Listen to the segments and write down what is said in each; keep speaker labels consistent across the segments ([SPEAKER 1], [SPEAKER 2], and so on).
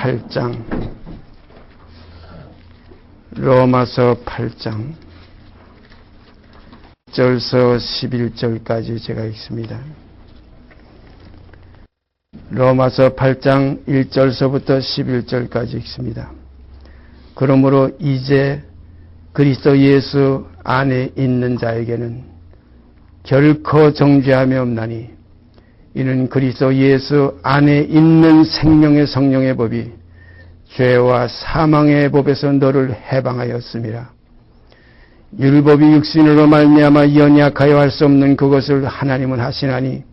[SPEAKER 1] 8장 로마서 8장 1절서 11절까지 제가 읽습니다. 로마서 8장 1절서부터 11절까지 읽습니다. 그러므로 이제 그리스도 예수 안에 있는 자에게는 결코 정죄함이 없나니 이는 그리스도 예수 안에 있는 생명의 성령의 법이 죄와 사망의 법에서 너를 해방하였음이라. 율법이 육신으로 말미암아 연약하여 할 수 없는 그것을 하나님은 하시나니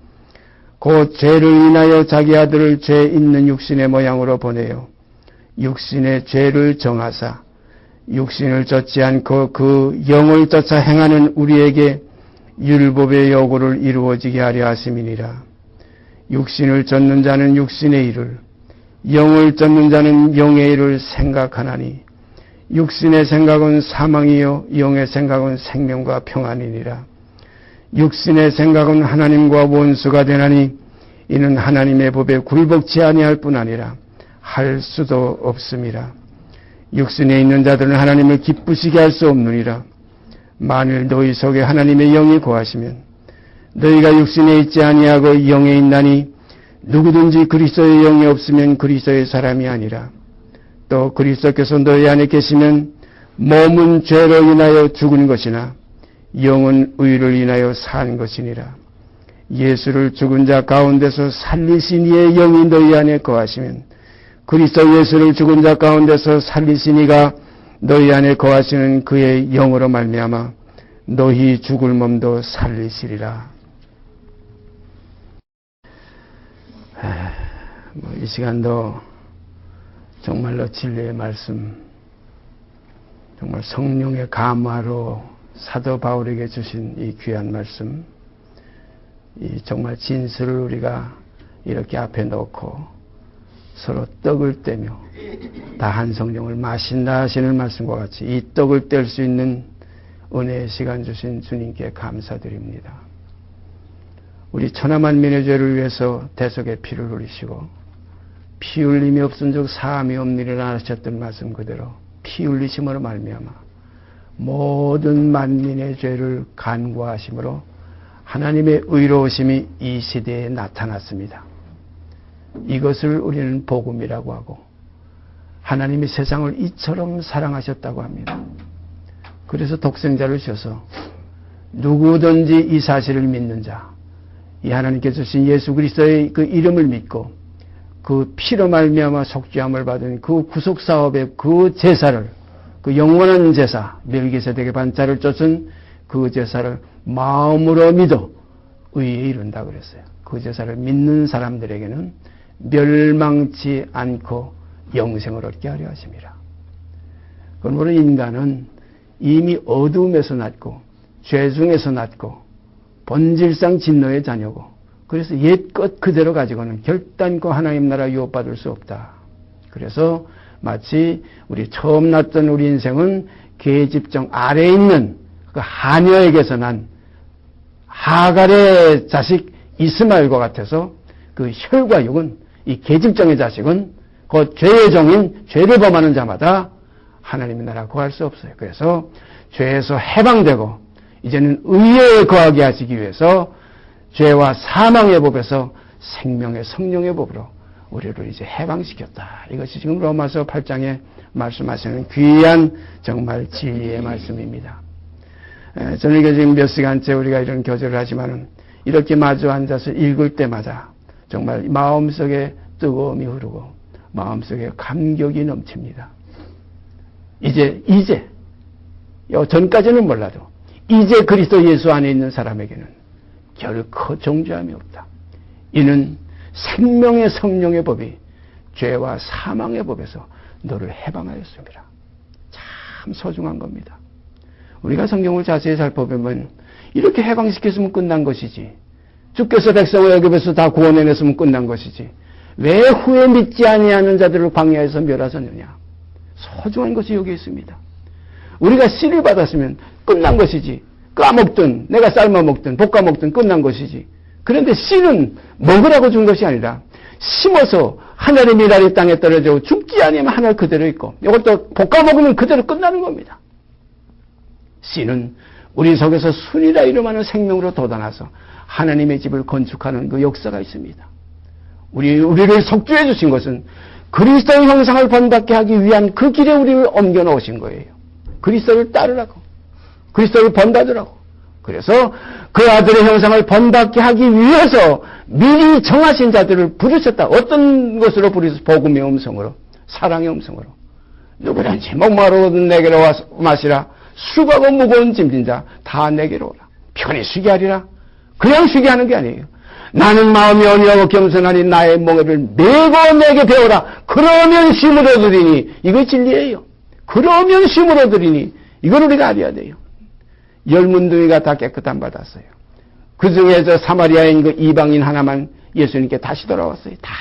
[SPEAKER 1] 곧 죄를 인하여 자기 아들을 죄 있는 육신의 모양으로 보내어 육신의 죄를 정하사 육신을 쫓지 않고 그 영을 쫓아 행하는 우리에게 율법의 요구를 이루어지게 하려 하심이니라. 육신을 쫓는 자는 육신의 일을, 영을 쫓는 자는 영의 일을 생각하나니 육신의 생각은 사망이요 영의 생각은 생명과 평안이니라. 육신의 생각은 하나님과 원수가 되나니 이는 하나님의 법에 굴복치 아니할 뿐 아니라 할 수도 없음이라. 육신에 있는 자들은 하나님을 기쁘시게 할 수 없느니라. 만일 너희 속에 하나님의 영이 거하시면 너희가 육신에 있지 아니하고 영에 있나니 누구든지 그리스도의 영이 없으면 그리스도의 사람이 아니라. 또 그리스도께서 너희 안에 계시면 몸은 죄로 인하여 죽은 것이나 영은 의를 인하여 산 것이니라. 예수를 죽은 자 가운데서 살리신 이의 영이 너희 안에 거하시면 그리스도 예수를 죽은 자 가운데서 살리신 이가 너희 안에 거하시는 그의 영으로 말미암아 너희 죽을 몸도 살리시리라. 이 시간도 정말로 진리의 말씀, 정말 성령의 감화로 사도 바울에게 주신 이 귀한 말씀, 이 정말 진술을 우리가 이렇게 앞에 놓고 서로 떡을 떼며 다 한 성령을 마신다 하시는 말씀과 같이 이 떡을 뗄 수 있는 은혜의 시간 주신 주님께 감사드립니다. 우리 천하만민의 죄를 위해서 대속의 피를 흘리시고 피 흘림이 없은즉 사함이 없느니라 하셨던 말씀 그대로 피 흘리심으로 말미암아 모든 만민의 죄를 간구하심으로 하나님의 의로우심이 이 시대에 나타났습니다. 이것을 우리는 복음이라고 하고 하나님이 세상을 이처럼 사랑하셨다고 합니다. 그래서 독생자를 주셔서 누구든지 이 사실을 믿는 자, 이 하나님께 주신 예수 그리스도의 그 이름을 믿고 그 피로 말미암아 속죄함을 받은 그 구속사업의 그 제사를, 그 영원한 제사, 멜기세덱의 반차를 쫓은 그 제사를 마음으로 믿어 의에 이른다 그랬어요. 그 제사를 믿는 사람들에게는 멸망치 않고 영생을 얻게 하려 하심이라. 그러므로 인간은 이미 어둠에서 났고 죄 중에서 났고 본질상 진노의 자녀고 그래서 옛것 그대로 가지고는 결단코 하나님 나라 유업받을 수 없다. 그래서 마치 우리 처음 났던 우리 인생은 계집종 아래에 있는 그 하녀에게서 난 하갈의 자식 이스마엘과 같아서 그 혈과 육은 이 계집종의 자식은 그 죄의 종인 죄를 범하는 자마다 하나님의 나라 구할 수 없어요. 그래서 죄에서 해방되고 이제는 의에 거하게 하시기 위해서 죄와 사망의 법에서 생명의 성령의 법으로 우리를 이제 해방시켰다. 이것이 지금 로마서 8장에 말씀하시는 귀한 정말 진리의 말씀입니다. 저는 이게 지금 몇 시간째 우리가 이런 교제를 하지만은 이렇게 마주 앉아서 읽을 때마다 정말 마음속에 뜨거움이 흐르고 마음속에 감격이 넘칩니다. 이제 전까지는 몰라도 이제 그리스도 예수 안에 있는 사람에게는 결코 정죄함이 없다. 이는 생명의 성령의 법이 죄와 사망의 법에서 너를 해방하였습니다. 참 소중한 겁니다. 우리가 성경을 자세히 살펴보면 이렇게 해방시켰으면 끝난 것이지. 주께서 백성을 애굽에서 다 구원해냈으면 끝난 것이지. 왜 후에 믿지 아니하는 자들을 광야에서 멸하셨느냐. 소중한 것이 여기 있습니다. 우리가 씨를 받았으면 끝난 것이지. 까먹든 내가 삶아 먹든 볶아 먹든 끝난 것이지. 그런데 씨는 먹으라고 준 것이 아니라 심어서 하늘의 미랄이 땅에 떨어져 죽지 아니면 하늘 그대로 있고 이것도 볶아 먹으면 그대로 끝나는 겁니다. 씨는 우리 속에서 순이라 이름하는 생명으로 돋아나서 하나님의 집을 건축하는 그 역사가 있습니다. 우리를 속죄해 주신 것은 그리스도의 형상을 본받게 하기 위한 그 길에 우리를 옮겨 놓으신 거예요. 그리스도를 따르라고. 그리스도를 본받으라고. 그래서 그 아들의 형상을 본받게 하기 위해서 미리 정하신 자들을 부르셨다. 어떤 것으로 부르셨어? 복음의 음성으로, 사랑의 음성으로. 누구든지 목마르거든 내게로 와서 마시라. 수고하고 무거운 짐진 자 다 내게로 오라. 편히 쉬게 하리라. 그냥 쉬게 하는 게 아니에요. 나는 마음이 온유하고 겸손하니 나의 멍에를 메고 내게 배우라. 그러면 쉼을 얻으리니. 이거 진리예요. 그러면 쉼을 얻으리니. 이걸 우리가 알아야 돼요. 10문둥이가 다 깨끗함 받았어요. 그 중에 저 사마리아인 그 이방인 하나만 예수님께 다시 돌아왔어요. 다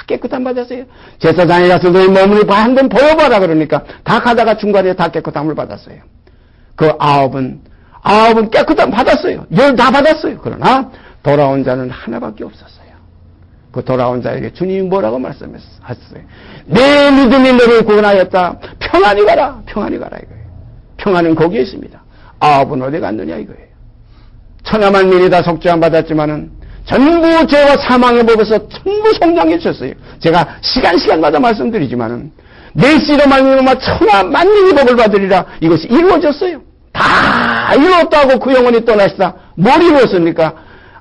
[SPEAKER 1] 깨끗함 받았어요. 제사장에 가서 너희 몸을 한번 보여봐라 그러니까 다 가다가 중간에 다 깨끗함을 받았어요. 그 아홉은 깨끗함 받았어요. 10 다 받았어요. 그러나 돌아온 자는 하나밖에 없었어요. 그 돌아온 자에게 주님이 뭐라고 말씀하셨어요? 내 믿음이 너를 구원하였다. 평안히 가라. 평안히 가라 이거예요. 평안은 거기에 있습니다. 아홉은 어디 갔느냐 이거예요. 천하만민이 다 속죄함 받았지만은 전부 죄와 사망의 법에서 전부 성장해 주셨어요. 제가 시간마다 말씀드리지만은 내 씨로 말미암아 천하만민이 복을 받으리라. 이것이 이루어졌어요. 다 이루었다고 그 영혼이 떠나시다. 뭘 이루었습니까?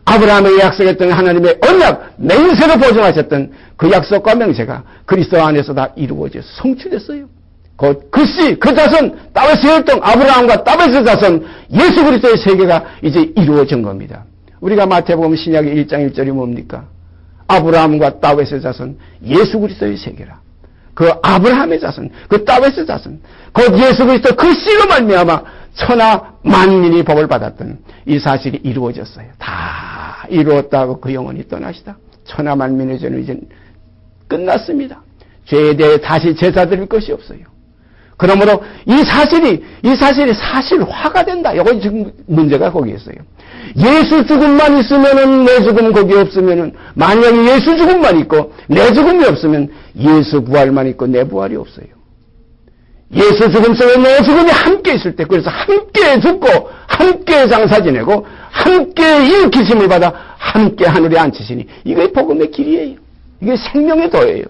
[SPEAKER 1] 아브라함에게 약속했던 하나님의 언약, 맹세로 보증하셨던 그 약속과 명세가 그리스도 안에서 다 이루어져서 성취됐어요. 그 씨, 그 자손, 다윗의 혈통, 아브라함과 다윗의 자손, 예수 그리스도의 세계가 이제 이루어진 겁니다. 우리가 마태복음 신약의 1장 1절이 뭡니까? 아브라함과 다윗의 자손, 예수 그리스도의 세계라. 그 아브라함의 자손, 그 다윗의 자손, 그 예수 그리스도 그 씨로 말미암아 천하 만민이 복을 받았던 이 사실이 이루어졌어요. 다 이루었다고 그 영혼이 떠나시다. 천하 만민의 죄는 이제 끝났습니다. 죄에 대해 다시 제사 드릴 것이 없어요. 그러므로 이 사실이 사실화가 된다. 이거 지금 문제가 거기에 있어요. 예수 죽음만 있으면은 내 죽음 거기 없으면은 만약에 예수 죽음만 있고 내 죽음이 없으면 예수 부활만 있고 내 부활이 없어요. 예수 죽음 속에 내 죽음이 함께 있을 때 그래서 함께 죽고 함께 장사 지내고 함께 일으키심을 받아 함께 하늘에 앉히시니 이게 복음의 길이에요. 이게 생명의 도예요.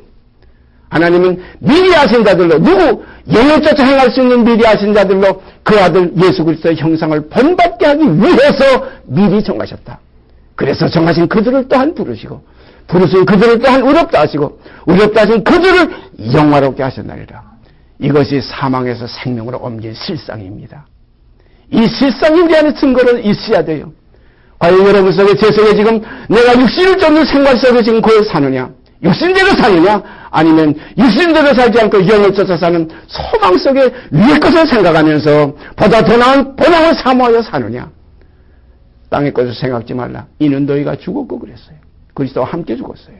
[SPEAKER 1] 하나님은 미리 하신 자들로 누구 영을 쫓아 행할 수 있는 미리 하신 자들로 그 아들 예수 그리스도의 형상을 본받게 하기 위해서 미리 정하셨다. 그래서 정하신 그들을 또한 부르신 그들을 또한 의롭다 하시고 의롭다 하신 그들을 영화롭게 하셨나니라. 이것이 사망에서 생명으로 옮긴 실상입니다. 이 실상이 우리 안에 증거로 있어야 돼요. 과연 여러분 속에 제 속에 지금 내가 육신을 쫓는 생활 속에 지금 그걸 사느냐? 육신대로 사느냐? 아니면 육신대로 살지 않고 영을 쫓아 사는 소망 속에 위의 것을 생각하면서 보다 더 나은 본향을 사모하여 사느냐? 땅의 것을 생각지 말라. 이는 너희가 죽었고 그랬어요. 그리스도와 함께 죽었어요.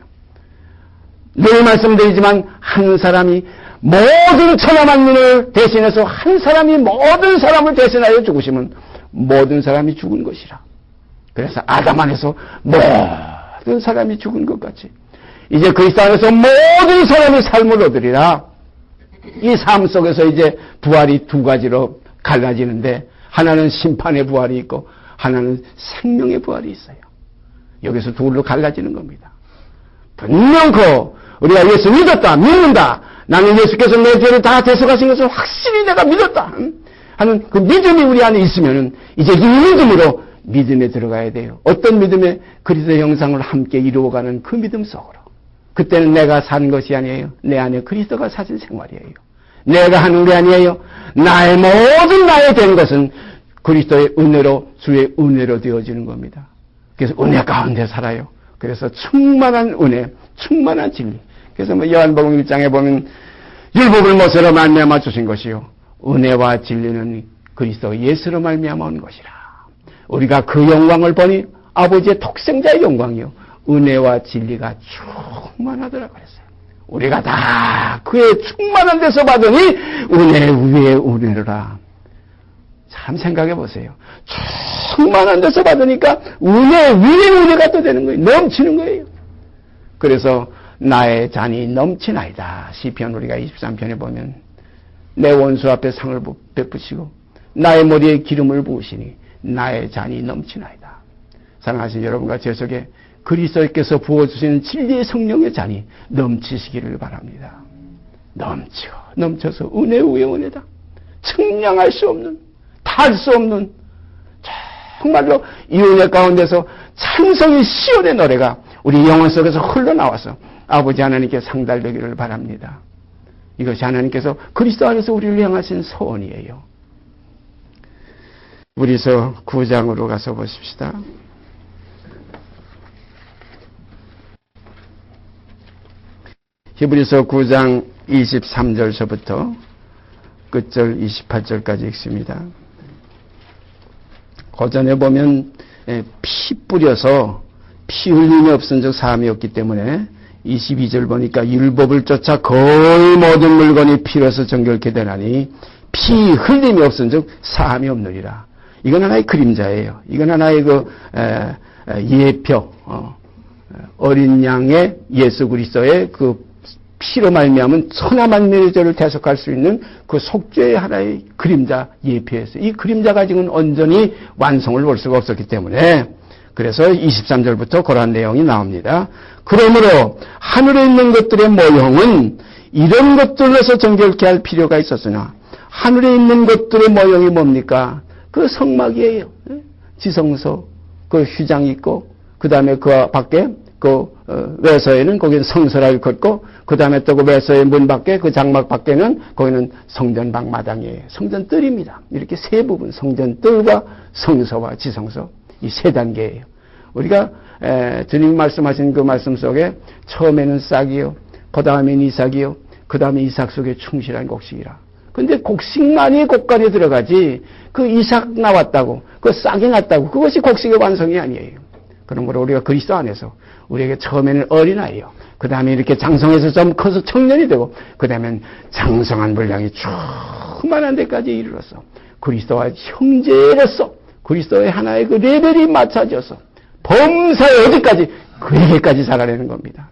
[SPEAKER 1] 늘 말씀드리지만 한 사람이 모든 천하만민을 대신해서 한 사람이 모든 사람을 대신하여 죽으시면 모든 사람이 죽은 것이라. 그래서 아담 안에서 모든 사람이 죽은 것 같이 이제 그리스도 안에서 모든 사람이 삶을 얻으리라. 이 삶 속에서 이제 부활이 두 가지로 갈라지는데 하나는 심판의 부활이 있고 하나는 생명의 부활이 있어요. 여기서 둘로 갈라지는 겁니다. 분명코 우리가 예수 믿었다, 믿는다. 나는 예수께서 내 죄를 다 대속하신 것을 확실히 내가 믿었다 하는 그 믿음이 우리 안에 있으면은 이제 이 믿음으로 믿음에 들어가야 돼요. 어떤 믿음에? 그리스도의 형상을 함께 이루어가는 그 믿음 속으로. 그때는 내가 산 것이 아니에요. 내 안에 그리스도가 사신 생활이에요. 내가 하는 게 아니에요. 나의 모든 나의 된 것은 그리스도의 은혜로 주의 은혜로 되어지는 겁니다. 그래서 은혜 가운데 살아요. 그래서 충만한 은혜, 충만한 진리. 그래서 요한복음 1장에 보면 율법을 모세로 말미암아 주신 것이요 은혜와 진리는 그리스도 예수로 말미암아 온 것이라. 우리가 그 영광을 보니 아버지의 독생자의 영광이요 은혜와 진리가 충만하더라 그랬어요. 우리가 다 그의 충만한 데서 받으니 은혜 위에 은혜라. 참 생각해 보세요. 충만한 데서 받으니까 은혜 위에 은혜가 또 되는 거예요. 넘치는 거예요. 그래서 나의 잔이 넘치나이다. 시편 우리가 23편에 보면 내 원수 앞에 상을 베푸시고 나의 머리에 기름을 부으시니 나의 잔이 넘치나이다. 사랑하신 여러분과 제 속에 그리스도께서 부어주시는 진리의 성령의 잔이 넘치시기를 바랍니다. 넘쳐서 은혜 위에 은혜다. 측량할 수 없는, 탈 수 없는, 정말로 이 은혜 가운데서 찬송의 시온의 노래가 우리 영혼 속에서 흘러나와서 아버지 하나님께 상달되기를 바랍니다. 이것이 하나님께서 그리스도 안에서 우리를 향하신 소원이에요. 우리서 9장으로 가서 보십시다. 히브리서 9장 23절서부터 끝절 28절까지 읽습니다. 고전에 보면 피 뿌려서 피 흘림이 없은 적 사함이 없기 때문에 22절 보니까 율법을 쫓아 거의 모든 물건이 피로서 정결케 되나니 피 흘림이 없은 적 사함이 없느니라. 이건 하나의 그림자예요. 이건 하나의 예표, 어린 양의 예수 그리스도의 그 피로 말미암은 천하만민의 죄를 대속할 수 있는 그 속죄의 하나의 그림자 예표였어요. 이 그림자 가지고는 온전히 완성을 볼 수가 없었기 때문에 그래서 23절부터 그러한 내용이 나옵니다. 그러므로 하늘에 있는 것들의 모형은 이런 것들로서 정결케 할 필요가 있었으나 하늘에 있는 것들의 모형이 뭡니까? 그 성막이에요. 지성소, 그 휘장이 있고 그 다음에 그 밖에 그 외서에는 거기는 성소라고 걷고 그 다음에 또 그 외서의 문 밖에 그 장막 밖에는 거기는 성전방 마당이에요. 성전 뜰입니다. 이렇게 세 부분, 성전 뜰과 성소와 지성소 이 세 단계예요. 우리가 주님 말씀하신 그 말씀 속에 처음에는 싹이요, 그 다음엔 이삭이요, 그 다음에 이삭 속에 충실한 곡식이라. 근데 곡식만이 곡간에 들어가지 그 이삭 나왔다고 그 싹이 났다고 그것이 곡식의 완성이 아니에요. 그러므로 우리가 그리스도 안에서 우리에게 처음에는 어린아이요, 그 다음에 이렇게 장성해서 좀 커서 청년이 되고 그 다음엔 장성한 분량이 충만한 데까지 이르러서 그리스도와 형제로서 그리스도의 하나의 그 레벨이 맞춰져서 범사의 어디까지 그에게까지 자라내는 겁니다.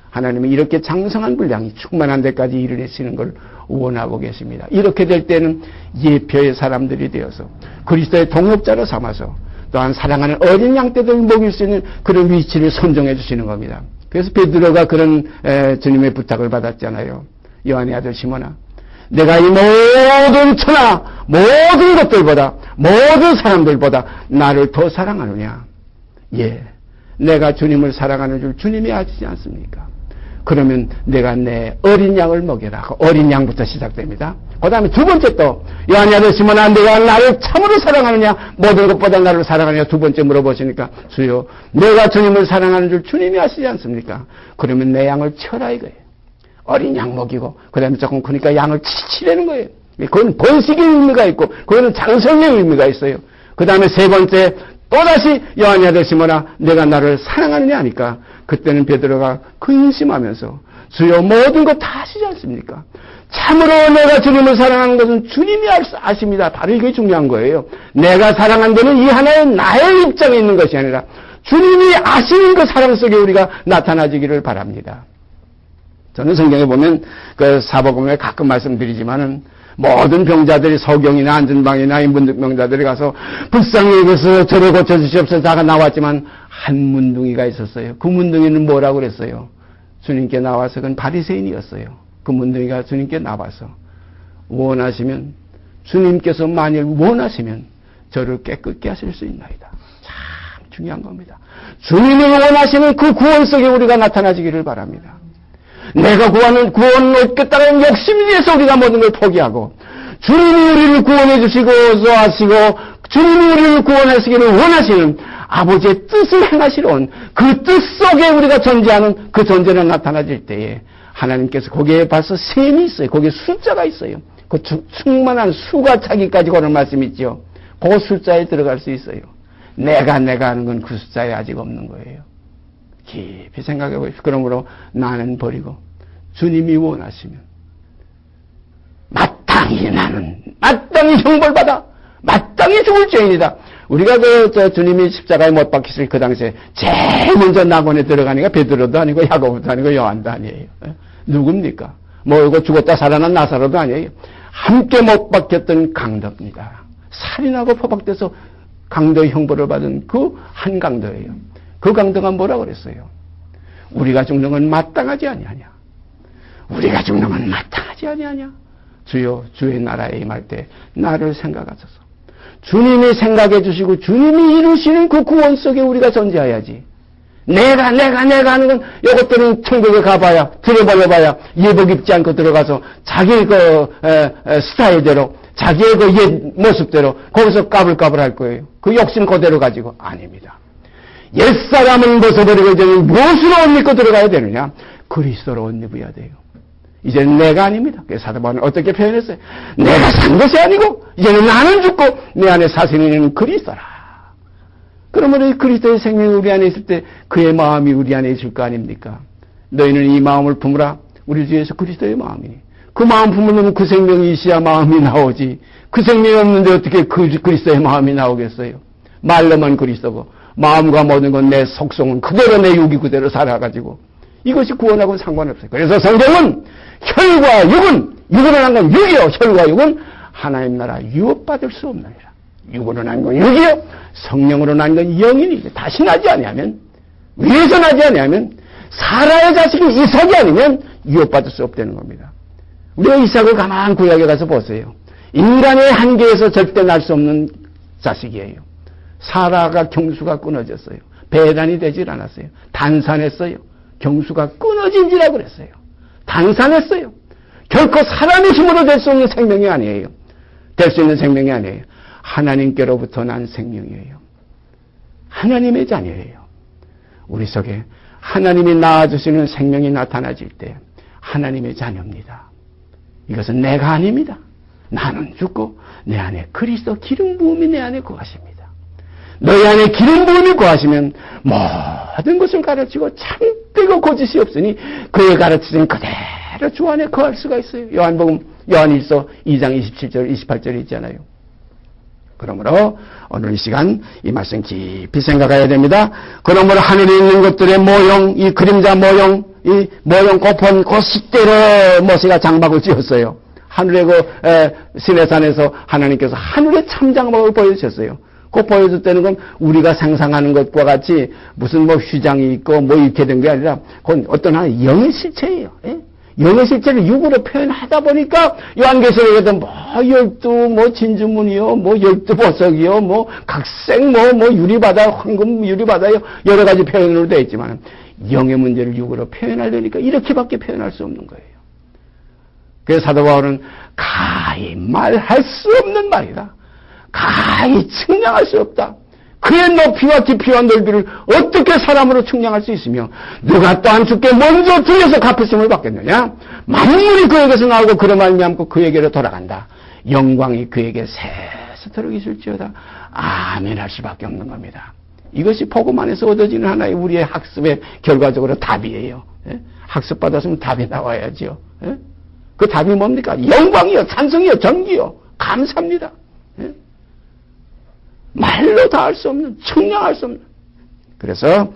[SPEAKER 1] 하나님은 이렇게 장성한 분량이 충만한 데까지 이르시는 걸 원하고 계십니다. 이렇게 될 때는 예표의 사람들이 되어서 그리스도의 동역자로 삼아서 또한 사랑하는 어린 양떼들 먹일 수 있는 그런 위치를 선정해 주시는 겁니다. 그래서 베드로가 그런 주님의 부탁을 받았잖아요. 요한의 아들 시몬아, 내가 이 모든 천하 모든 것들보다 모든 사람들보다 나를 더 사랑하느냐? 예, 내가 주님을 사랑하는 줄 주님이 아시지 않습니까? 그러면 내가 내 어린 양을 먹여라. 어린 양부터 시작됩니다. 그 다음에 두 번째 또 요한의 아들 시몬아, 내가 나를 참으로 사랑하느냐? 모든 것보다 나를 사랑하느냐? 두 번째 물어보시니까 주여, 내가 주님을 사랑하는 줄 주님이 아시지 않습니까? 그러면 내 양을 쳐라 이거예요. 어린 양 먹이고 그 다음에 조금 크니까 양을 치치라는 거예요. 그건 번식의 의미가 있고 그거는 장성의 의미가 있어요. 그 다음에 세 번째 또다시 요한의 아들 시몬아, 내가 나를 사랑하느냐 하니까 그때는 베드로가 근심하면서 주여, 모든 것 다 아시지 않습니까? 참으로 내가 주님을 사랑하는 것은 주님이 아십니다. 바로 이게 중요한 거예요. 내가 사랑한 데는 이 하나의 나의 입장에 있는 것이 아니라 주님이 아시는 그 사랑 속에 우리가 나타나지기를 바랍니다. 저는 성경에 보면 그 사복음에 가끔 말씀드리지만은 모든 병자들이 소경이나 안전방이나 인문병자들이 가서 불쌍히 여기서 저를 고쳐주시옵소서 다가 나왔지만 한 문둥이가 있었어요. 그 문둥이는 뭐라고 그랬어요? 주님께 나와서 그건 바리새인이었어요. 그 문둥이가 주님께 나와서 원하시면, 주님께서 만일 원하시면 저를 깨끗게 하실 수 있나이다. 참 중요한 겁니다. 주님이 원하시는 그 구원 속에 우리가 나타나지기를 바랍니다. 내가 구원을 얻겠다는 욕심에 의해서 우리가 모든 걸 포기하고 주님이 우리를 구원해 주시고 하시고 주님이 우리를 구원하시기를 원하시는 아버지의 뜻을 행하시러 온 그 뜻 속에 우리가 존재하는 그 존재가 나타나질 때에 하나님께서 거기에 벌써 셈이 있어요. 거기에 숫자가 있어요. 그 충만한 수가 차기까지 그런 말씀이 있죠. 그 숫자에 들어갈 수 있어요. 내가 하는 건 그 숫자에 아직 없는 거예요. 깊이 생각해 보십시오. 그러므로 나는 버리고 주님이 원하시면 마땅히 나는 마땅히 형벌받아 마땅히 죽을 죄인이다. 우리가 주님이 십자가에 못 박히실 그 당시에 제일 먼저 낙원에 들어가니까 베드로도 아니고 야고보도 아니고 요한도 아니에요. 누굽니까? 뭐 이거 죽었다 살아난 나사로도 아니에요. 함께 못 박혔던 강도입니다. 살인하고 포박돼서 강도 형벌을 받은 그 한 강도예요. 그 강도가 뭐라고 그랬어요? 우리가 죽는 건 마땅하지 아니하냐. 우리가 죽는 건 마땅하지 아니하냐. 주여 주의 나라에 임할 때 나를 생각하소서. 주님이 생각해 주시고 주님이 이루시는 그 구원 속에 우리가 존재해야지. 내가 하는 건 이것들은 천국에 가봐야 들어버려봐야 예복 입지 않고 들어가서 자기 스타일대로 자기의 그 옛 모습대로 거기서 까불까불 할 거예요. 그 욕심 그대로 가지고 아닙니다. 옛사람은 벗어버리고 이제는 무엇으로 옷 입고 들어가야 되느냐? 그리스도로 옷 입어야 돼요. 이제는 내가 아닙니다. 그래서 사도 바울은 어떻게 표현했어요? 내가 산 것이 아니고 이제는 나는 죽고 내 안에 사시는 이는 그리스도라. 그러므로 그리스도의 생명이 우리 안에 있을 때 그의 마음이 우리 안에 있을 거 아닙니까? 너희는 이 마음을 품으라. 우리 주 예수 그리스도의 마음이니. 그 마음 품으면 그 생명이 있어야 마음이 나오지. 그 생명이 없는데 어떻게 그리스도의 마음이 나오겠어요? 말로만 그리스도고 마음과 모든 건 내 속성은 그대로 내 육이 그대로 살아가지고 이것이 구원하고는 상관없어요. 그래서 성경은 혈과 육은 육으로 난 건 육이요. 혈과 육은 하나님 나라 유업받을 수 없느니라. 육으로 난 건 육이요. 성령으로 난 건 영이니. 다시 나지 아니하면 위에서 나지 아니하면 사라의 자식이 이삭이 아니면 유업받을 수 없다는 겁니다. 우리가 이삭을 가만 구약에 가서 보세요. 인간의 한계에서 절대 날 수 없는 자식이에요. 사라가 경수가 끊어졌어요. 배단이 되질 않았어요. 단산했어요. 경수가 끊어진지라 그랬어요. 단산했어요. 결코 사람의 힘으로 될 수 없는 생명이 아니에요. 될 수 있는 생명이 아니에요. 하나님께로부터 난 생명이에요. 하나님의 자녀예요. 우리 속에 하나님이 낳아주시는 생명이 나타나질 때 하나님의 자녀입니다. 이것은 내가 아닙니다. 나는 죽고 내 안에 그리스도 기름 부음이 내 안에 거하십니다. 너희 안에 기름 부음이 거하시면 모든 것을 가르치고 참되고 거짓이 없으니 그의 가르치신 그대로 주 안에 거할 수가 있어요. 요한복음 요한일서 2장 27절 28절에 있잖아요. 그러므로 오늘 이 시간 이 말씀 깊이 생각해야 됩니다. 그러므로 하늘에 있는 것들의 모형, 이 그림자 모형, 이 모형 고폰 그 식대로 모세가 장막을 지었어요. 하늘의 시내산에서 하나님께서 하늘의 참장막을 보여주셨어요. 그 보여줄 때는 건 우리가 상상하는 것과 같이 무슨 뭐 휘장이 있고 뭐 이렇게 된 게 아니라 그건 어떤 하나의 영의 실체예요. 예? 영의 실체를 육으로 표현하다 보니까 요한계시록에도 뭐 12 뭐 진주문이요, 뭐 12보석이요, 뭐 각색 뭐 유리바다, 황금 유리바다요 여러 가지 표현으로 되어 있지만 영의 문제를 육으로 표현하려니까 이렇게밖에 표현할 수 없는 거예요. 그래서 사도 바울은 가히 말할 수 없는 말이다. 가히 측량할 수 없다. 그의 높이와 깊이와 넓이를 어떻게 사람으로 측량할 수 있으며 누가 또한 주께 먼저 들려서 갚으심을 받겠느냐. 만물이 그에게서 나오고 그로 말미암고 그에게로 돌아간다. 영광이 그에게 세세토록 있을지어다. 아멘 할 수밖에 없는 겁니다. 이것이 복음 안에서 얻어지는 하나의 우리의 학습의 결과적으로 답이에요. 예? 학습받았으면 답이 나와야죠. 예? 그 답이 뭡니까? 영광이요, 찬송이요, 전기요, 감사합니다. 예? 말로 다 할 수 없는, 측량할 수 없는. 그래서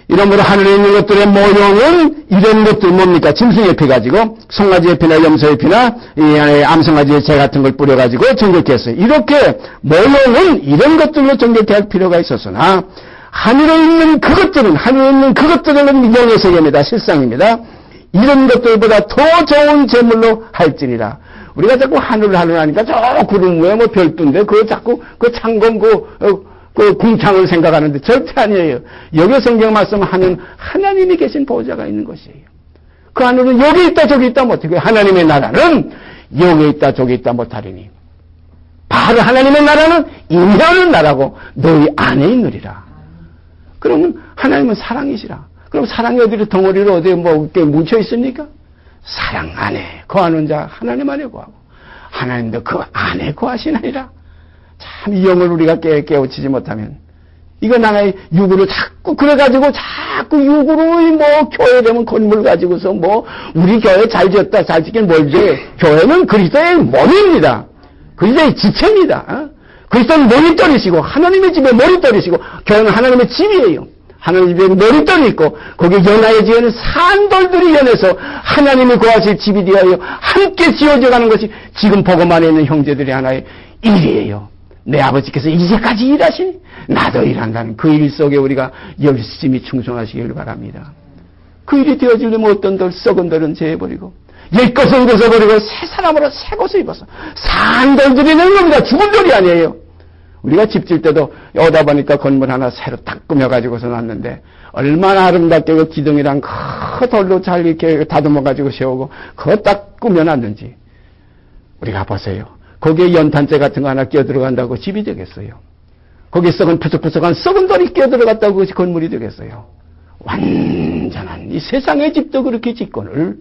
[SPEAKER 1] 이러므로 하늘에 있는 것들의 모형은 이런 것들 뭡니까? 짐승의 피 가지고 송아지의 피나 염소의 피나 이 암송아지의 재 같은 걸 뿌려가지고 정결케 했어요. 이렇게 모형은 이런 것들로 정결케 할 필요가 있었으나 하늘에 있는 그것들은 영의 세계입니다. 실상입니다. 이런 것들보다 더 좋은 제물로 할지니라. 우리가 자꾸 하늘 하니까 저 구름 위에 뭐 별도인데 그거 자꾸 그 창공 그 궁창을 생각하는데 절대 아니에요. 여기 성경 말씀하면 하나님이 계신 보호자가 있는 것이에요. 그 하늘은 여기 있다 저기 있다 못하고 하나님의 나라는 여기 있다 저기 있다 못하리니 바로 하나님의 나라는 임하는 나라고 너희 안에 있느리라. 그러면 하나님은 사랑이시라. 그럼 사랑이 어디로 덩어리로 어디에 뭐 이렇게 뭉쳐 있습니까? 사랑 안에 거하는 자 하나님 안에 거하고 하나님도 그 안에 거하시나이라. 참 이 영을 우리가 깨우치지 못하면 이거 나의 육으로 자꾸 그래가지고 자꾸 육으로 뭐 교회 되면 건물 가지고서 뭐 우리 교회 잘 지었다 잘 지킨 뭘지 교회는 그리스도의 몸입니다. 그리스도의 지체입니다. 그리스도는 머릿돌이시고 하나님의 집에 머릿돌이시고 교회는 하나님의 집이에요. 하나님의 집에 머릿돌이 있고 거기에 연하에 지어는 산돌들이 연해서 하나님이 거하실 집이 되어요. 함께 지어져가는 것이 지금 복음 안에 있는 형제들의 하나의 일이에요. 내 아버지께서 이제까지 일하시니 나도 일한다는 그 일 속에 우리가 열심히 충성하시기를 바랍니다. 그 일이 되어지려면 어떤 들 썩은 들은 제해버리고 옛것은 벗어버리고 새 사람으로 새 것을 입어서 산돌들이 는 겁니다. 죽은 돌이 아니에요. 우리가 집 질 때도 오다 보니까 건물 하나 새로 딱 꾸며가지고서 놨는데 얼마나 아름답게 그 기둥이랑 그 돌로 잘 이렇게 다듬어가지고 세우고 그거 딱 꾸며놨는지 우리가 보세요. 거기에 연탄재 같은 거 하나 끼어들어간다고 집이 되겠어요. 거기에 썩은 푸석푸석한 썩은 돌이 끼어들어갔다고 그것이 건물이 되겠어요. 완전한 이 세상의 집도 그렇게 짓거늘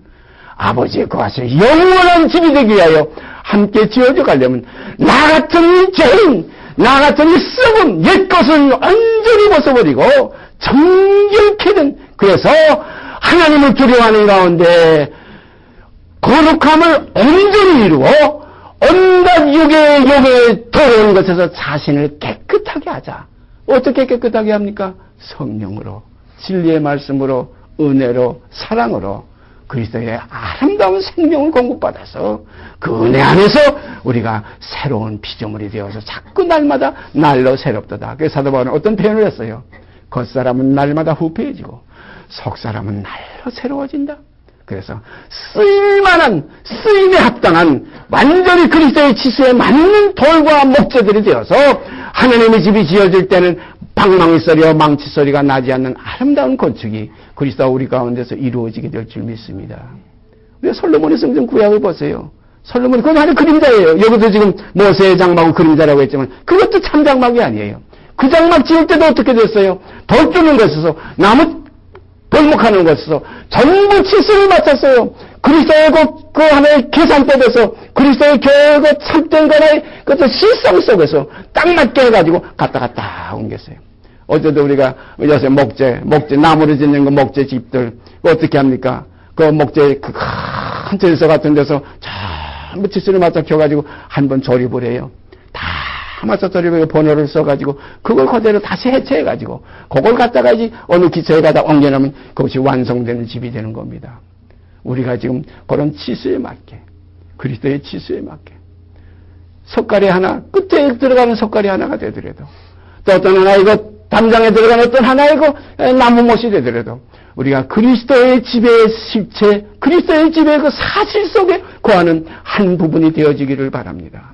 [SPEAKER 1] 아버지의 거하실 영원한 집이 되기 위하여 함께 지어져 가려면 나 같은 이 죄인, 나 같은 이 썩은 옛것을 완전히 벗어버리고 정결케 된 그래서 하나님을 두려워하는 가운데 거룩함을 온전히 이루어 온갖 욕에 더러운 것에서 자신을 깨끗하게 하자. 어떻게 깨끗하게 합니까? 성령으로, 진리의 말씀으로, 은혜로, 사랑으로 그리스도의 아름다운 생명을 공급받아서 그 은혜 안에서 우리가 새로운 피조물이 되어서 자꾸 날마다 날로 새롭도다. 그래서 사도 바울은 어떤 표현을 했어요? 겉사람은 날마다 후패해지고 속사람은 날로 새로워진다. 그래서 쓰임에 합당한 완전히 그리스도의 치수에 맞는 돌과 목재들이 되어서 하나님의 집이 지어질 때는 방망이 소리와 망치 소리가 나지 않는 아름다운 건축이 그리스도와 우리 가운데서 이루어지게 될 줄 믿습니다. 우리가 솔로몬의 성전 구약을 보세요. 솔로몬이 그건 하나의 그림자예요. 여기도 지금 모세의 장막은 그림자라고 했지만 그것도 참 장막이 아니에요. 그 장막 지을 때도 어떻게 됐어요? 돌 뚫는 것에서 나무 벌목하는 것에서 전부 치수를 맞췄어요. 그리스도의 그 하나의 계산법에서 그리스도의 교회의 그 참된 하나의 그 실성 속에서 딱 맞게 해가지고 갖다 옮겼어요. 어제도 우리가 요새 목재 나무로 짓는 그 목재 집들 어떻게 합니까? 그 목재 그 큰 전서 같은 데서 전부 치수를 맞춰 켜가지고 한번 조립을 해요. 다 맞춰 조립해 번호를 써가지고 그걸 그대로 다시 해체해가지고 그걸 갖다가 이제 어느 기초에 가다 옮겨놓으면 그것이 완성되는 집이 되는 겁니다. 우리가 지금 그런 치수에 맞게 그리스도의 치수에 맞게 석가리 하나 끝에 들어가는 석가리 하나가 되더라도 또 어떤 하나 이거 담장에 들어가는 어떤 하나 이거 나무못이 되더라도 우리가 그리스도의 집의 실체 그리스도의 집의 그 사실 속에 거하는 한 부분이 되어지기를 바랍니다.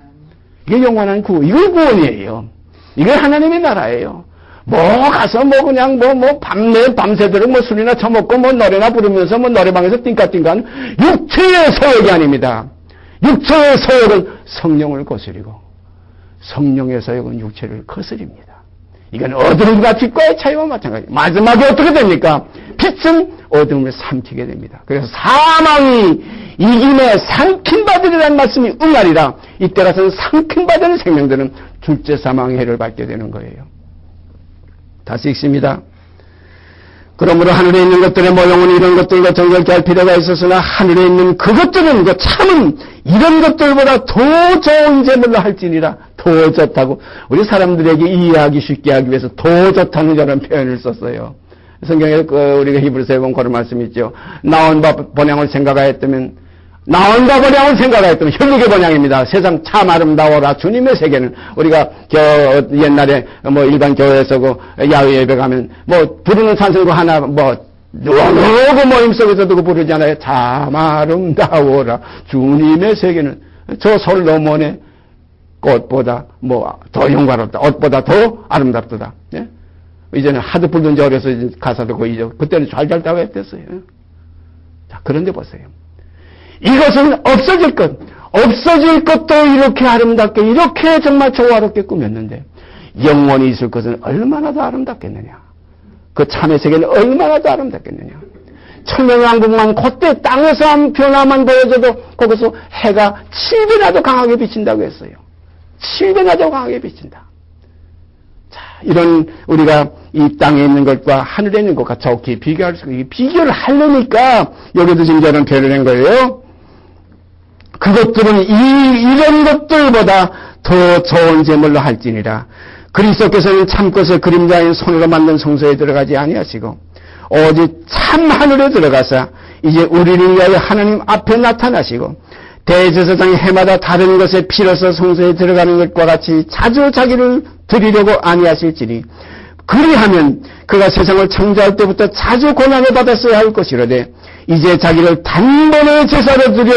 [SPEAKER 1] 이게 영원한 이게 구원이에요. 이게 하나님의 나라예요. 가서 그냥 밤새도록 술이나 처먹고 노래나 부르면서 노래방에서 띵까띵까는 육체의 소욕이 아닙니다. 육체의 소욕은 성령을 거스리고 성령의 소욕은 육체를 거스립니다. 이건 어둠과 빛과의 차이와 마찬가지. 마지막에 어떻게 됩니까? 빛은 어둠을 삼키게 됩니다. 그래서 사망이 이김에 삼킨바들이라는 말씀이 응하리라. 이때 가서는 삼킨바되는 생명들은 둘째 사망의 해를 받게 되는 거예요. 다시 읽습니다. 그러므로 하늘에 있는 것들의 모형은 이런 것들과 정결케 할 필요가 있었으나 하늘에 있는 그것들은 그 참은 이런 것들보다 더 좋은 제물로 할지니라. 더 좋다고 우리 사람들에게 이해하기 쉽게 하기 위해서 더 좋다는 저런 표현을 썼어요. 성경에 우리가 히브리서에 보면 그런 말씀이 있죠. 나온 바 번향을 생각하였다면 혈육의 번향입니다. 세상 참 아름다워라. 주님의 세계는 우리가 옛날에 일반 교회에서 야외 예배 가면 부르는 찬송으로 하나 누구 모임 속에서도 부르잖아요. 참 아름다워라. 주님의 세계는 저 솔로몬의 꽃보다 더 영광롭다. 옷보다 더 아름답다. 예? 이제는 하도 불던 지 어려서 가사도 거의 그때는 잘 했댔어요. 자, 그런데 보세요. 이것은 없어질 것도 이렇게 아름답게, 이렇게 정말 조화롭게 꾸몄는데, 영원히 있을 것은 얼마나 더 아름답겠느냐. 그 참의 세계는 얼마나 더 아름답겠느냐. 천년왕국만 그때 땅에서 한 변화만 보여줘도 거기서 해가 7배나 더 강하게 비친다고 했어요. 7배나 더 강하게 비친다. 자, 이런 우리가 이 땅에 있는 것과 하늘에 있는 것과 좋게 비교를 하려니까 여기도 지금 저런 표현을 한 거예요. 그것들은 이런 것들보다 더 좋은 제물로 할지니라. 그리스도께서는 참것의 그림자인 손으로 만든 성소에 들어가지 아니하시고 오직 참 하늘에 들어가사 이제 우리를 위하여 하나님 앞에 나타나시고 대제사장이 해마다 다른 것에 피로서 성소에 들어가는 것과 같이 자주 자기를 드리려고 아니하실지니 그리하면 그가 세상을 창조할 때부터 자주 고난을 받았어야 할 것이로되 이제 자기를 단번에 제사로 드려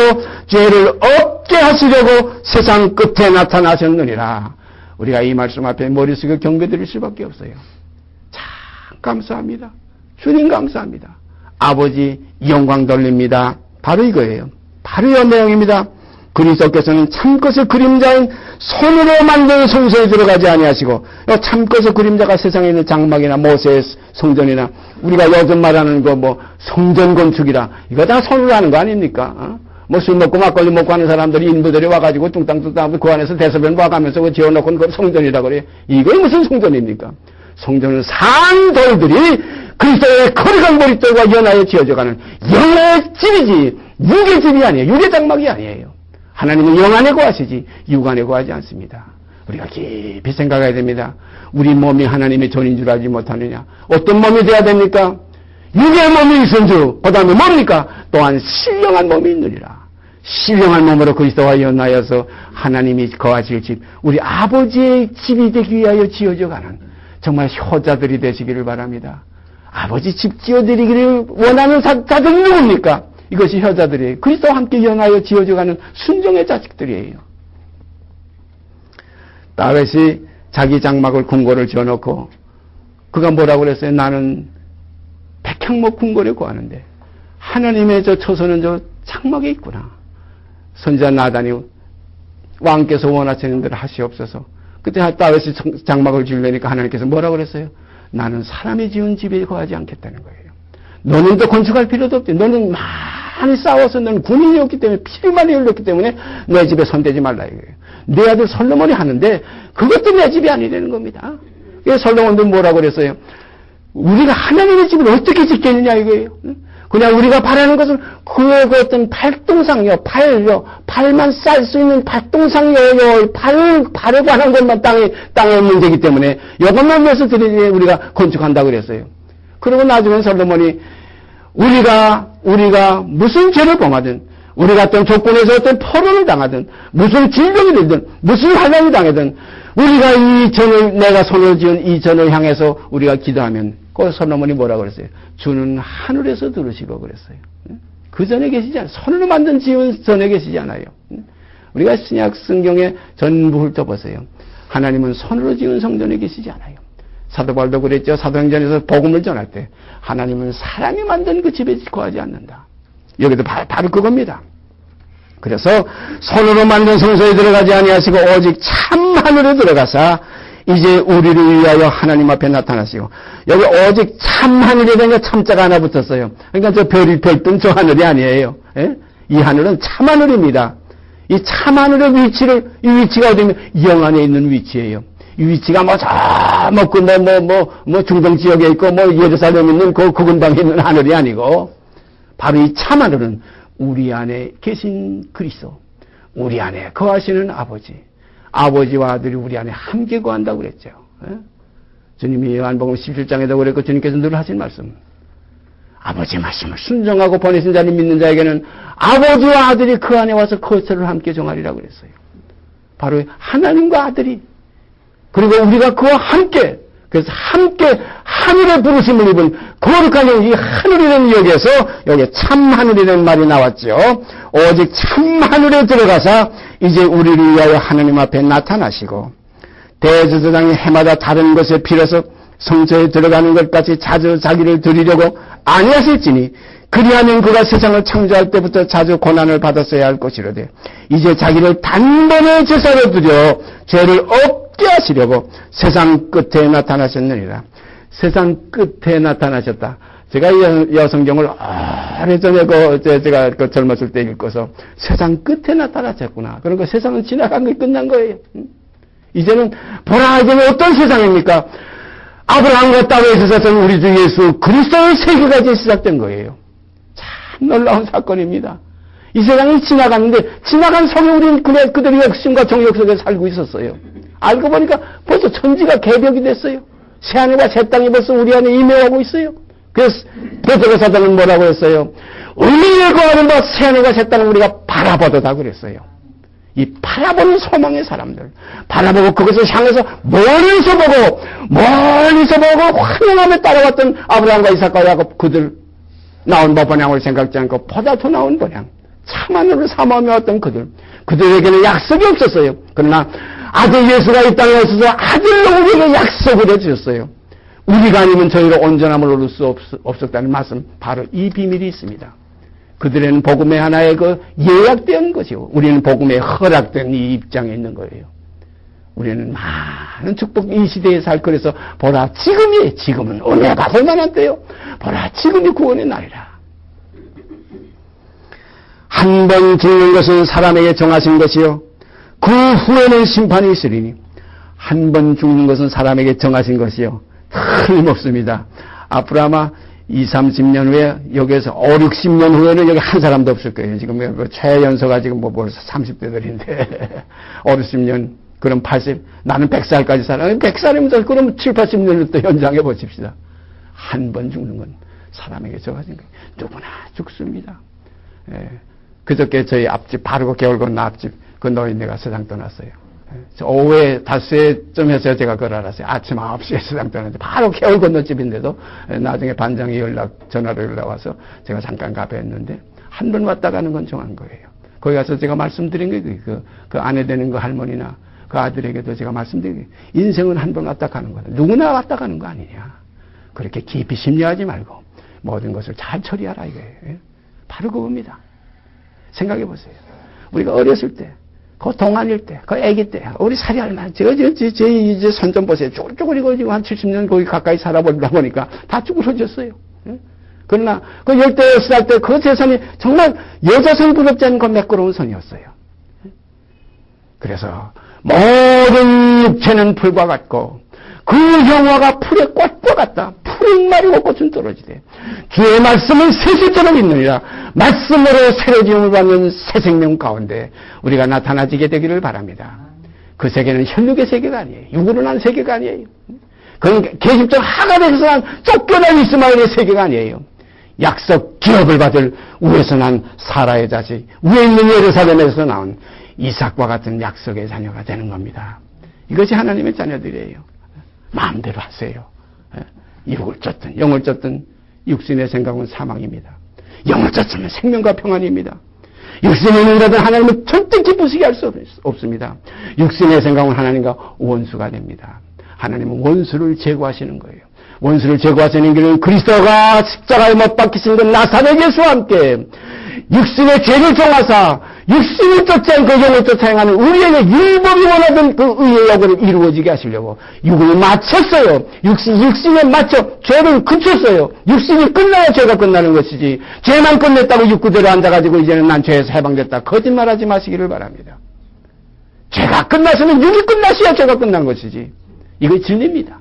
[SPEAKER 1] 죄를 없게 하시려고 세상 끝에 나타나셨느니라. 우리가 이 말씀 앞에 머리 숙여 경배드릴 수밖에 없어요. 참 감사합니다. 주님 감사합니다. 아버지 영광 돌립니다. 바로 이거예요. 바로 이 내용입니다. 그리스도께서는 참것의 그림자인 손으로 만든 성소에 들어가지 아니하시고 참것의 그림자가 세상에 있는 장막이나 모세의 성전이나 우리가 요즘 말하는 거 뭐 성전 건축이라 이거 다 손으로 하는 거 아닙니까? 뭐 술 먹고 막걸리 먹고 하는 사람들이 인부들이 와가지고 뚱땅뚱땅 그 안에서 대소변 와가면서 그 지어놓고 그걸 성전이라 그래. 이게 무슨 성전입니까? 성전은 산돌들이 그리스도의 거룩한 머릿돌과 연하에 지어져가는 영의 집이지 육의 집이 아니에요. 육의 장막이 아니에요. 하나님은 영 안에 거하시지 육 안에 거하지 않습니다. 우리가 깊이 생각해야 됩니다. 우리 몸이 하나님의 존인 줄 알지 못하느냐. 어떤 몸이 돼야 됩니까? 육의 몸이 있은 주 그 다음에 뭡니까? 또한 신령한 몸이 있느니라. 신령한 몸으로 그리스도와 연하여서 하나님이 거하실 집 우리 아버지의 집이 되기 위하여 지어져가는 정말 효자들이 되시기를 바랍니다. 아버지 집 지어드리기를 원하는 자들이 누굽니까? 이것이 효자들이에요. 그리스도와 함께 연하여 지어져가는 순종의 자식들이에요. 다윗이 자기 장막을 궁궐을 지어놓고 그가 뭐라고 그랬어요? 나는 백향목 궁궐에 거하는데 하나님의 저 처소는 저 장막에 있구나. 선지자 나단이 왕께서 원하시는 대로 하시옵소서. 그때 다윗이 장막을 지으려니까 하나님께서 뭐라고 그랬어요? 나는 사람이 지은 집에 거하지 않겠다는 거예요. 너는 또 건축할 필요도 없지. 너는 많이 싸워서 너는 군인이었기 때문에 피를 많이 흘렸기 때문에 내 집에 손대지 말라 이거예요. 내 아들 솔로몬이 하는데 그것도 내 집이 아니라는 겁니다. 그래서 솔로몬도 뭐라고 그랬어요? 우리가 하나님의 집을 어떻게 짓겠느냐 이거예요. 그냥 우리가 바라는 것은 그 어떤 팔동상이요, 팔만 쌀 수 있는 팔동상이요, 팔에 관한 것만 땅에 문제이기 때문에 이것만 위해서 드리지 우리가 건축한다고 그랬어요. 그리고 나중에 솔로몬이 우리가 무슨 죄를 범하든 우리가 어떤 조건에서 어떤 포로를 당하든 무슨 질병이 들든 무슨 환난이 당하든 우리가 이 전을 내가 손을 지은 이 전을 향해서 우리가 기도하면 그 솔로몬이 뭐라고 그랬어요? 주는 하늘에서 들으시고 그랬어요. 그 전에 계시지 않아요. 손으로 만든 지은 전에 계시지 않아요. 우리가 신약 성경에 전부 훑어보세요. 하나님은 손으로 지은 성전에 계시지 않아요. 사도 바울도 그랬죠. 사도행전에서 복음을 전할 때 하나님은 사람이 만든 그 집에 거하지 않는다. 여기도 바로 그겁니다. 그래서 손으로 만든 성소에 들어가지 아니하시고 오직 참 하늘에 들어가사 이제 우리를 위하여 하나님 앞에 나타나시고 여기 오직 참 하늘에 대한 참자가 하나 붙었어요. 그러니까 저 별뜬 저 하늘이 아니에요. 예? 이 하늘은 참 하늘입니다. 이 참 하늘의 이 위치가 어디면 영 안에 있는 위치예요. 이 위치가 중동 지역에 있고 예루살렘에 있는 그 근방에 있는 하늘이 아니고 바로 이 참 하늘은 우리 안에 계신 그리스도, 우리 안에 거하시는 아버지와 아들이 우리 안에 함께 거한다고 그랬죠. 예? 주님이 요한복음 17장에도 그랬고 주님께서 늘 하신 말씀. 아버지의 말씀을 순종하고 보내신 자를 믿는 자에게는 아버지와 아들이 그 안에 와서 거처를 함께 정하리라고 그랬어요. 바로 하나님과 아들이 그리고 우리가 그와 함께 그래서 함께 하늘의 부르심을 입은 거룩한 이 하늘이라는 여기에서 여기 참 하늘이라는 말이 나왔죠. 오직 참 하늘에 들어가서 이제 우리를 위하여 하나님 앞에 나타나시고 대제사장이 해마다 다른 것에 빌어서 성소에 들어가는 것까지 자주 자기를 드리려고 아니하실지니 그리하면 그가 세상을 창조할 때부터 자주 고난을 받았어야 할 것이로되 이제 자기를 단번에 제사로 드려 죄를 없게 하시려고 세상 끝에 나타나셨느니라. 세상 끝에 나타나셨다. 제가 이 성경을 오래전에 제가 젊었을 때 읽어서 세상 끝에 나타나셨구나. 그러니까 세상은 지나간 게 끝난 거예요. 이제는 보라 이제는 어떤 세상입니까? 아브라함과 다윗에 있어서 우리 주 예수 그리스도의 세계가 이제 시작된 거예요. 참 놀라운 사건입니다. 이 세상이 지나가는데 지나간 속에 우리는 그들의 욕심과 정욕 속에 살고 있었어요. 알고 보니까 벌써 천지가 개벽이 됐어요. 새하늘과 새 땅이 벌써 우리 안에 임해오고 있어요. 그래서 베드로 사도는 뭐라고 했어요? 의미에 거하는 바 새하늘과 새 땅을 우리가 바라보도다 그랬어요. 이 바라보는 소망의 사람들, 바라보고 그것을 향해서 멀리서 보고 환영하며 따라왔던 아브라함과 이삭과 야곱, 그들 나온 번향을 생각지 않고 보다 더 나온 번향, 참하늘을 사모하며 왔던 그들에게는 약속이 없었어요. 그러나 아들 예수가 이 땅에 오셔서 아들로 우리에게 약속을 해주셨어요. 우리가 아니면 저희로 온전함을 얻을 수 없었다는 말씀, 바로 이 비밀이 있습니다. 그들에는 복음의 하나의 예약된 것이고 우리는 복음에 허락된 이 입장에 있는 거예요. 우리는 많은 축복 이 시대에 살 그래서 보라 지금은 은혜 받을 만한 때요. 보라 지금이 구원의 날이라. 한 번 죽는 것은 사람에게 정하신 것이요 그 후에는 심판이 있으리니 한 번 죽는 것은 사람에게 정하신 것이요 틀림없습니다. 앞으로 아마 20, 30년 후에 여기에서 5, 60년 후에는 여기 한 사람도 없을 거예요. 지금 최연소가 지금 벌써 30대들인데 5, 60년 그럼 80 나는 100살까지 살아. 100살이면 그럼 7, 80년을 또 연장해 보십시다. 한 번 죽는 건 사람에게 정하신 거예요. 누구나 죽습니다. 예. 그저께 저희 앞집 바르고 겨울 건너 앞집 그 노인네가 세상 떠났어요. 오후에 5시쯤 해서 제가 그걸 알았어요. 아침 9시에 세상 떠났는데 바로 겨울 건너 집인데도 나중에 반장이 전화로 연락 와서 제가 잠깐 가봐했는데 한 번 왔다 가는 건 정한 거예요. 거기 가서 제가 말씀드린 게 그 아내 되는 그 할머니나 그 아들에게도 제가 말씀드린 게 인생은 한 번 왔다 가는 거다. 누구나 왔다 가는 거 아니냐. 그렇게 깊이 심려하지 말고 모든 것을 잘 처리하라 이거예요. 바로 그겁니다. 생각해 보세요. 우리가 어렸을 때 그 동안일 때, 그 애기 때, 우리 살이 얼마나, 제 이제 손 좀 보세요. 쭈글쭈글이고 지금 한 70년 거기 가까이 살아보다 보니까 다 쭈그러졌어요. 그러나 그 16살 때 그 제 손이 정말 여자손 부럽지 않은 그 매끄러운 손이었어요. 그래서 모든 육체는 풀과 같고 그 형화가 풀의 꽃과 같다. 풀은 마르고 꽃은 떨어지되 주의 말씀은 새실처럼 있느니라. 말씀으로 새로 지음을 받는 새 생명 가운데 우리가 나타나지게 되기를 바랍니다. 그 세계는 혈육의 세계가 아니에요. 육으로 난 세계가 아니에요. 그건 계집종 하갈에서 난 쫓겨난 이스마엘의 세계가 아니에요. 약속 기업을 받을 위에서 난 사라의 자식, 위에 있는 예루살렘에서 나온 이삭과 같은 약속의 자녀가 되는 겁니다. 이것이 하나님의 자녀들이에요. 마음대로 하세요. 육을 쫓든 영을 쫓든 육신의 생각은 사망입니다. 영을 쫓으면 생명과 평안입니다. 육신의 생각은 하나님은 절대 기쁘시게 할 수 없습니다. 육신의 생각은 하나님과 원수가 됩니다. 하나님은 원수를 제거하시는 거예요. 원수를 제거하시는 길은 그리스도가 십자가에 못 박히신 그 나사렛 예수와 함께 육신의 죄를 정하사 육신을 쫓지 않고 영을 쫓아 행하는 우리에게 율법이 원하던 그 의의 역을 이루어지게 하시려고 육을 맞췄어요. 육신에 맞춰 죄를 그쳤어요. 육신이 끝나야 죄가 끝나는 것이지 죄만 끝냈다고 육 그대로 앉아가지고 이제는 난 죄에서 해방됐다. 거짓말하지 마시기를 바랍니다. 죄가 끝났으면 육이 끝났어야 죄가 끝난 것이지. 이거 진리입니다.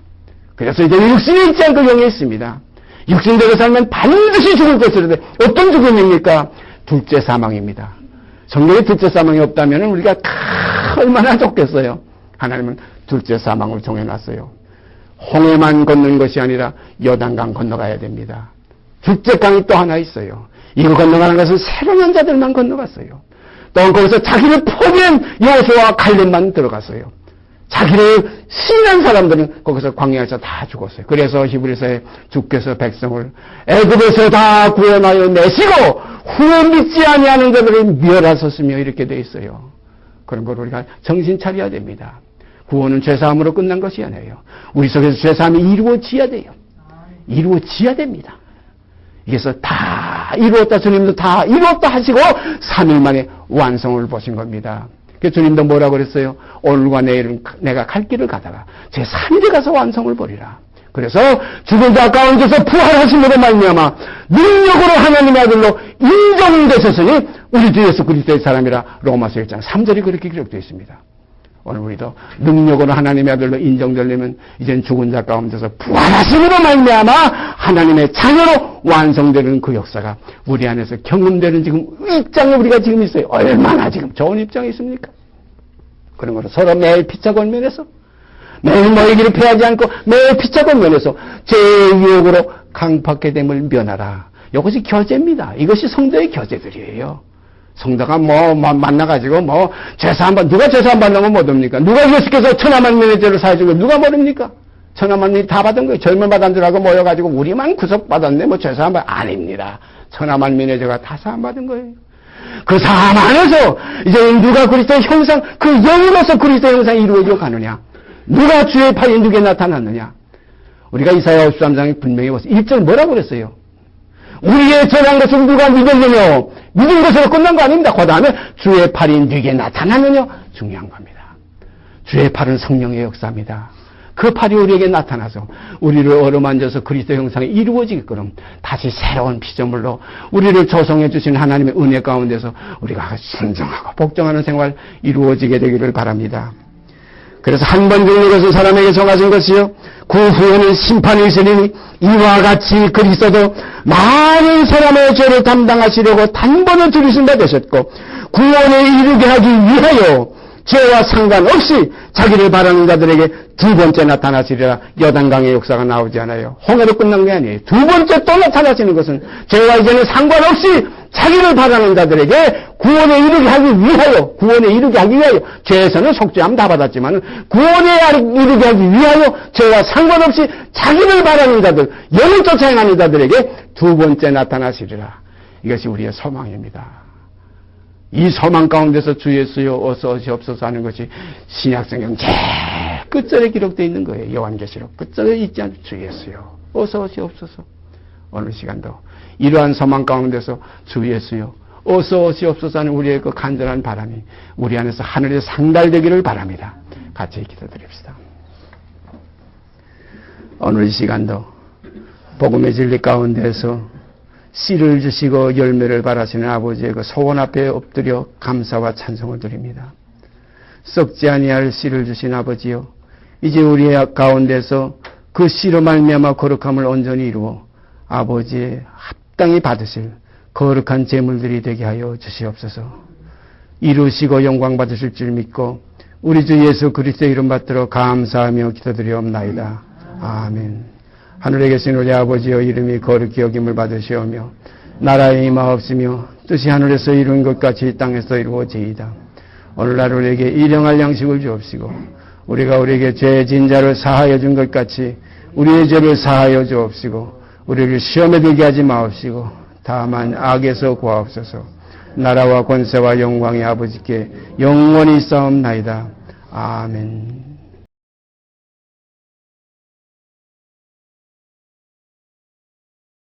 [SPEAKER 1] 그래서 이제 육신이 있지 않고 영이 있습니다. 육신대로 살면 반드시 죽을 것이라도 어떤 죽음입니까? 둘째 사망입니다. 성경에 둘째 사망이 없다면 우리가 얼마나 좋겠어요. 하나님은 둘째 사망을 정해놨어요. 홍해만 건너는 것이 아니라 요단강 건너가야 됩니다. 둘째 강이 또 하나 있어요. 이거 건너가는 것은 새로운 자들만 건너갔어요. 또 거기서 자기를 포기한 여호수아와 갈렙만 들어갔어요. 자기를 신한 사람들은 거기서 광야에서 다 죽었어요. 그래서 히브리서에 주께서 백성을 애굽에서 다 구원하여 내시고 후에 믿지 아니하는 자들을 멸하셨으며 이렇게 돼 있어요. 그런 걸 우리가 정신 차려야 됩니다. 구원은 죄사함으로 끝난 것이 아니에요. 우리 속에서 죄사함이 이루어져야 돼요. 이루어져야 됩니다. 그래서 다 이루었다, 주님도 다 이루었다 하시고 3일 만에 완성을 보신 겁니다. 그 주님도 뭐라고 그랬어요? 오늘과 내일은 내가 갈 길을 가다가 제 3일에 가서 완성을 보리라. 그래서 죽은 자 가운데서 부활하심으로 말미암아 능력으로 하나님의 아들로 인정되셨으니 우리 주 예수 그리스도의 사람이라. 로마서 1장 3절이 그렇게 기록되어 있습니다. 오늘 우리도 능력으로 하나님의 아들로 인정되려면 이젠 죽은 자 가운데서 부활하심으로 말미암아 하나님의 자녀로 완성되는 그 역사가 우리 안에서 경험되는 지금 입장에 우리가 지금 있어요. 얼마나 지금 좋은 입장에 있습니까? 그런 거로 서로 매일 피차고 면에서 매일 너의 길을 패하지 않고 매일 피차고 면에서 죄의 유혹으로 강팍게 됨을 면하라. 이것이 교제입니다. 이것이 성도의 교제들이에요. 성도가 만나가지고 죄사함 누가 죄사함 받는 건 못합니까? 누가 예수께서 천하만민의 죄를 사해준 거 누가 모릅니까? 천하만민이 다 받은 거예요. 절만 받은 줄 알고 모여가지고 우리만 구속받았네. 죄사함 아닙니다. 천하만민의 죄가 다 사함 받은 거예요. 그 사함 안에서 이제 누가 그리스도의 형상, 그 영으로서 그리스도의 형상이 이루어져 가느냐? 누가 주의 팔이 누구에 나타났느냐? 우리가 이사야 53장에 분명히 봤어요. 1절 뭐라고 그랬어요? 우리의 전한 것을 누가 믿었느냐? 믿은 것으로 끝난 거 아닙니다. 그 다음에 주의 팔이 누구에 나타나느냐? 중요한 겁니다. 주의 팔은 성령의 역사입니다. 그 팔이 우리에게 나타나서 우리를 어루만져서 그리스도 형상이 이루어지게끔 다시 새로운 피조물로 우리를 조성해 주신 하나님의 은혜 가운데서 우리가 순종하고 복종하는 생활 이루어지게 되기를 바랍니다. 그래서 한 번 죽는 것은 사람에게 정하신 것이요 그 후에는 심판이 있으니 이와 같이 그리스도도 많은 사람의 죄를 담당하시려고 단번에 들으신 바 되셨고 구원에 이르게 하기 위하여 죄와 상관없이 자기를 바라는 자들에게 두 번째 나타나시리라. 여단강의 역사가 나오지 않아요. 홍해로 끝난 게 아니에요. 두 번째 또 나타나시는 것은 죄와 이제는 상관없이 자기를 바라는 자들에게 구원에 이르게 하기 위하여 죄에서는 속죄함 다 받았지만 구원에 이르게 하기 위하여 죄와 상관없이 자기를 바라는 자들, 영을 쫓아 행하는 자들에게 두 번째 나타나시리라. 이것이 우리의 소망입니다. 이 소망 가운데서 주 예수여 어서 오시옵소서 하는 것이 신약성경 제일 끝절에 기록되어 있는 거예요. 요한계시록 끝절에 있지 않죠. 주 예수여 어서 오시옵소서. 오늘 시간도 이러한 소망 가운데서 주 예수여 어서 오시옵소서 하는 우리의 그 간절한 바람이 우리 안에서 하늘에 상달되기를 바랍니다. 같이 기도드립시다. 오늘 이 시간도 복음의 진리 가운데서 씨를 주시고 열매를 바라시는 아버지의 그 소원 앞에 엎드려 감사와 찬송을 드립니다. 썩지 아니할 씨를 주신 아버지여, 이제 우리의 가운데서 그 씨로 말미암아 거룩함을 온전히 이루어 아버지의 합당히 받으실 거룩한 제물들이 되게 하여 주시옵소서. 이루시고 영광 받으실 줄 믿고 우리 주 예수 그리스도의 이름 받들어 감사하며 기도드리옵나이다. 아멘. 하늘에 계신 우리 아버지여, 이름이 거룩히 여김을 받으시오며 나라에 임하옵시며 뜻이 하늘에서 이룬 것 같이 땅에서 이루어지이다. 오늘날 우리에게 일용할 양식을 주옵시고 우리가 우리에게 죄 진자를 사하여 준 것 같이 우리의 죄를 사하여 주옵시고 우리를 시험에 들게 하지 마옵시고 다만 악에서 구하옵소서. 나라와 권세와 영광이 아버지께 영원히 있사옵나이다. 아멘.